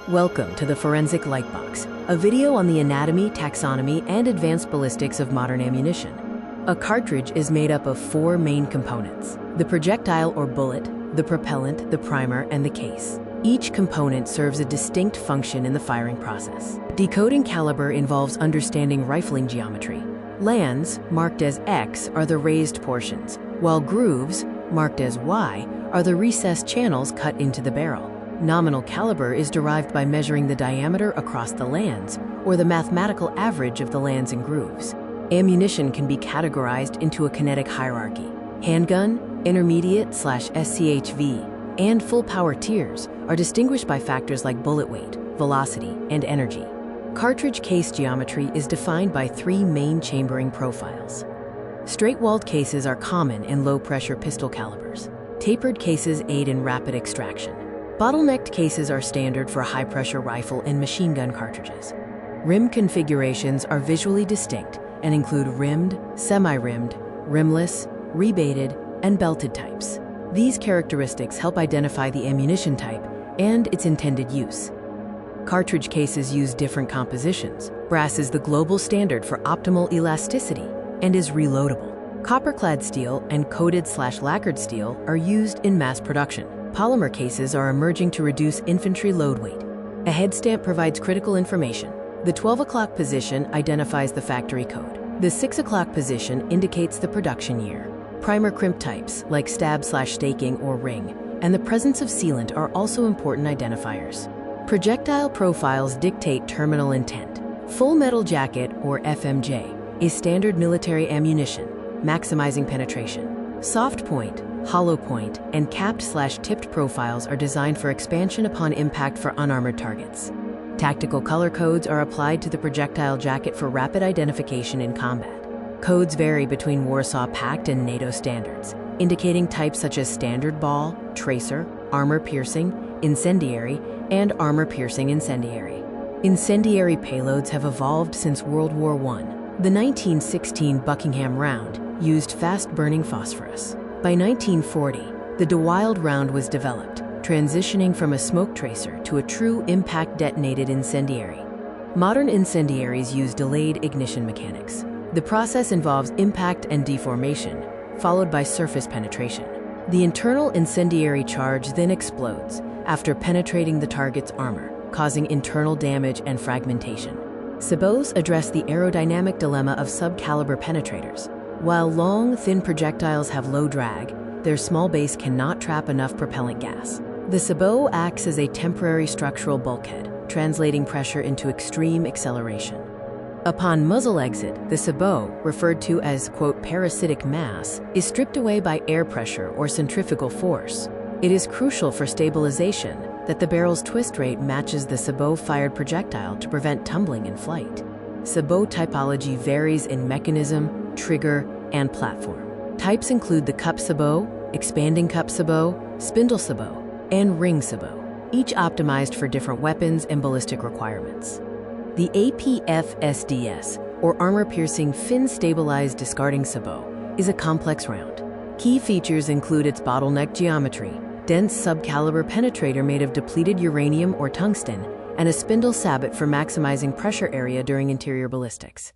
Welcome to the Forensic Lightbox, a video on the anatomy, taxonomy, and advanced ballistics of modern ammunition. A cartridge is made up of four main components: the projectile or bullet, the propellant, the primer, and the case. Each component serves a distinct function in the firing process. Decoding caliber involves understanding rifling geometry. Lands, marked as X, are the raised portions, while grooves, marked as Y, are the recessed channels cut into the barrel. Nominal caliber is derived by measuring the diameter across the lands, or the mathematical average of the lands and grooves. Ammunition can be categorized into a kinetic hierarchy. Handgun, intermediate/SCHV, and full power tiers are distinguished by factors like bullet weight, velocity, and energy. Cartridge case geometry is defined by three main chambering profiles. Straight-walled cases are common in low-pressure pistol calibers. Tapered cases aid in rapid extraction. Bottlenecked cases are standard for high-pressure rifle and machine gun cartridges. Rim configurations are visually distinct and include rimmed, semi-rimmed, rimless, rebated, and belted types. These characteristics help identify the ammunition type and its intended use. Cartridge cases use different compositions. Brass is the global standard for optimal elasticity and is reloadable. Copper-clad steel and coated/lacquered steel are used in mass production. Polymer cases are emerging to reduce infantry load weight. A head stamp provides critical information. The 12 o'clock position identifies the factory code. The 6 o'clock position indicates the production year. Primer crimp types, like stab/staking or ring, and the presence of sealant are also important identifiers. Projectile profiles dictate terminal intent. Full metal jacket, or FMJ, is standard military ammunition, maximizing penetration. Soft point, hollow point, and capped/tipped profiles are designed for expansion upon impact for unarmored targets. Tactical color codes are applied to the projectile jacket for rapid identification in combat. Codes vary between Warsaw Pact and NATO standards, indicating types such as standard ball, tracer, armor-piercing, incendiary, and armor-piercing incendiary. Incendiary payloads have evolved since World War I. The 1916 Buckingham round used fast-burning phosphorus. By 1940, the DeWild round was developed, transitioning from a smoke tracer to a true impact-detonated incendiary. Modern incendiaries use delayed ignition mechanics. The process involves impact and deformation, followed by surface penetration. The internal incendiary charge then explodes after penetrating the target's armor, causing internal damage and fragmentation. Sabots address the aerodynamic dilemma of subcaliber penetrators. While long, thin projectiles have low drag, their small base cannot trap enough propellant gas. The sabot acts as a temporary structural bulkhead, translating pressure into extreme acceleration. Upon muzzle exit, the sabot, referred to as, quote, parasitic mass, is stripped away by air pressure or centrifugal force. It is crucial for stabilization that the barrel's twist rate matches the sabot-fired projectile to prevent tumbling in flight. Sabot typology varies in mechanism, trigger, and platform. Types include the cup sabot, expanding cup sabot, spindle sabot, and ring sabot, each optimized for different weapons and ballistic requirements. The APF-SDS, or armor-piercing fin-stabilized discarding sabot, is a complex round. Key features include its bottleneck geometry, dense subcaliber penetrator made of depleted uranium or tungsten, and a spindle sabot for maximizing pressure area during interior ballistics.